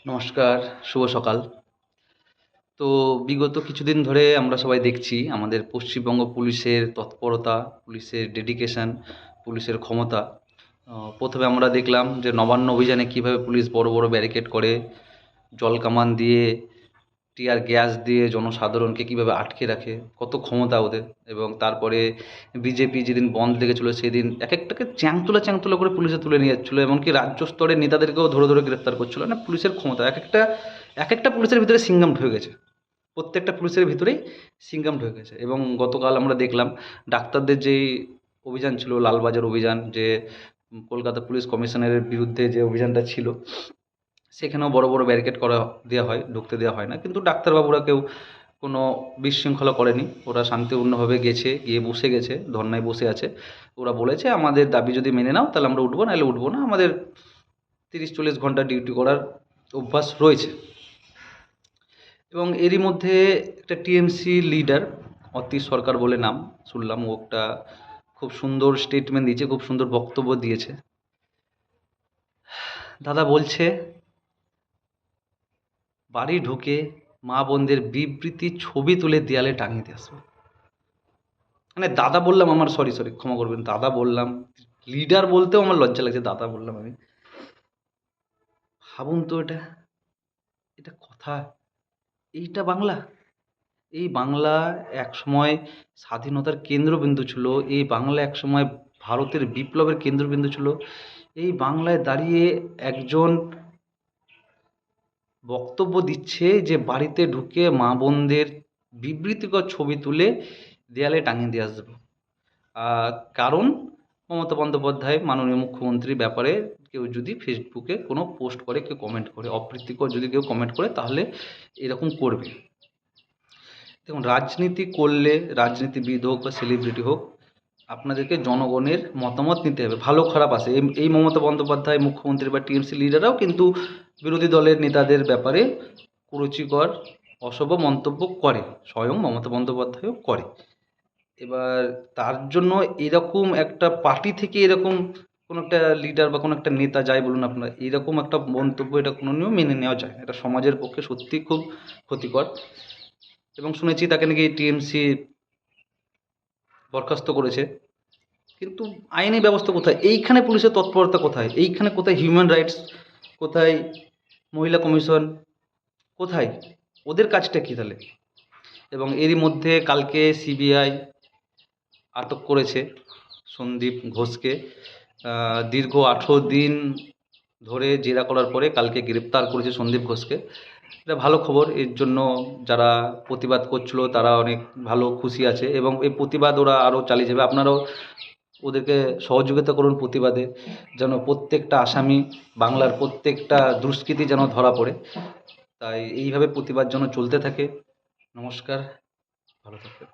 নমস্কার, শুভ সকাল। তো বিগত কিছুদিন ধরে আমরা সবাই দেখছি আমাদের পশ্চিমবঙ্গ পুলিশের তৎপরতা, পুলিশের ডেডিকেশন, পুলিশের ক্ষমতা। ১ম এ আমরা দেখলাম যে নবান্ন অভিযানে কীভাবে পুলিশ বড়, বড় ব্যারিকেড করে, জলকামান দিয়ে, টিয়ার গ্যাস দিয়ে জনসাধারণকে কীভাবে আটকে রাখে, কত ক্ষমতা ওদের। এবং তারপরে বিজেপি যেদিন বন্ধ ডেকেছিল সেদিন একেকটাকে চ্যাংতুলা, চ্যাংতুলা করে পুলিশে তুলে নিয়ে যাচ্ছিলো। এমনকি রাজ্য স্তরের নেতাদেরকেও ধরে, ধরে গ্রেপ্তার করছিল। মানে পুলিশের ক্ষমতা একেকটা পুলিশের ভিতরে সিংঘাম ঢুকে গেছে। প্রত্যেকটা পুলিশের ভিতরেই সিংঘাম ঢুকে গেছে। এবং গতকাল আমরা দেখলাম ডাক্তারদের যেই অভিযান ছিল, লালবাজার অভিযান, যে কলকাতা পুলিশ কমিশনারের বিরুদ্ধে যে অভিযানটা ছিল, সেখানেও বড়, বড় ব্যারিকেড করা দেওয়া হয়, ঢুকতে দেওয়া হয় না। কিন্তু ডাক্তারবাবুরা কেউ কোনো বিশৃঙ্খলা করেনি। ওরা শান্তিপূর্ণভাবে গেছে, গিয়ে বসে গেছে, ধর্নায় বসে আছে। ওরা বলেছে, আমাদের দাবি যদি মেনে নাও তাহলে আমরা উঠবো, নাহলে উঠবো না। আমাদের ৩০-৪০ ঘন্টা ডিউটি করার অভ্যাস রয়েছে। এবং এরই মধ্যে একটা টিএমসি লিডার, অতীশ সরকার বলে নাম, শুনলাম ও একটা খুব সুন্দর স্টেটমেন্ট দিয়েছে, খুব সুন্দর বক্তব্য দিয়েছে। দাদা বলছে, বাড়ি ঢুকে মা বোনদের বিবৃতি ছবি তুলে দেয়ালে টাঙিয়ে দিয়ে আসবো। মানে দাদা বললাম, আমার সরি ক্ষমা করবেন, দাদা বললাম, লিডার বলতেও আমার লজ্জা লাগছে, দাদা বললাম আমি। ভাবুন তো, এটা এটা কথা, এইটা বাংলা? এই বাংলা একসময় স্বাধীনতার কেন্দ্রবিন্দু ছিল। এই বাংলা একসময় ভারতের বিপ্লবের কেন্দ্রবিন্দু ছিল। এই বাংলায় দাঁড়িয়ে একজন বক্তব্য দিচ্ছে যে বাড়িতে ঢুকে মা বোনদের বিবৃতিকর ছবি তুলে দেয়ালে টাঙিয়ে দিয়ে আসবো। কারণ মমতা বন্দ্যোপাধ্যায় মাননীয় মুখ্যমন্ত্রীর ব্যাপারে কেউ যদি ফেসবুকে কোনো পোস্ট করে, কেউ কমেন্ট করে, অপ্রীতিকর যদি কেউ কমেন্ট করে, তাহলে এরকম করবে। দেখুন, রাজনীতি করলে, রাজনীতিবিদ হোক বা সেলিব্রিটি হোক, আপনাদেরকে জনগণের মতামত নিতে হবে, ভালো খারাপ আছে। এই মমতা বন্দ্যোপাধ্যায় মুখ্যমন্ত্রী বা টিএমসি লিডাররাও কিন্তু বিরোধী দলের নেতাদের ব্যাপারে কুরুচিকর, অসভ্য মন্তব্য করে, স্বয়ং মমতা বন্দ্যোপাধ্যায়ও করে। এবার তার জন্য এরকম একটা পার্টি থেকে এরকম কোনো একটা লিডার বা কোনো একটা নেতা, যাই বলুন আপনারা, এরকম একটা মন্তব্য, এটা কোনোদিনও মেনে নেওয়া যায় না। এটা সমাজের পক্ষে সত্যিই খুব ক্ষতিকর। এবং শুনেছি তাকে নাকি টিএমসি বরখাস্ত করেছে। কিন্তু আইনি ব্যবস্থা কোথায়? এইখানে পুলিশের তৎপরতা কোথায়? এইখানে কোথায় হিউম্যান রাইটস? কোথায় মহিলা কমিশন? কোথায়? ওদের কাজটা কী তাহলে? এবং এরই মধ্যে কালকে সিবিআই আটক করেছে সন্দীপ ঘোষকে। দীর্ঘ ১৮ দিন ধরে জেরা করার পরে কালকে গ্রেপ্তার করেছে সন্দীপ ঘোষকে। এটা ভালো খবর। এর জন্য যারা প্রতিবাদ করছিল তারা অনেক ভালো খুশি আছে, এবং এই প্রতিবাদ ওরা আরও চালিয়ে যাবে। আপনারাও ওদেরকে সহযোগিতা করুন প্রতিবাদে, যেন প্রত্যেকটা আসামি, বাংলার প্রত্যেকটা দুষ্কৃতী যেন ধরা পড়ে। তাই এইভাবে প্রতিবাদ যেন চলতে থাকে। নমস্কার, ভালো থাকবেন।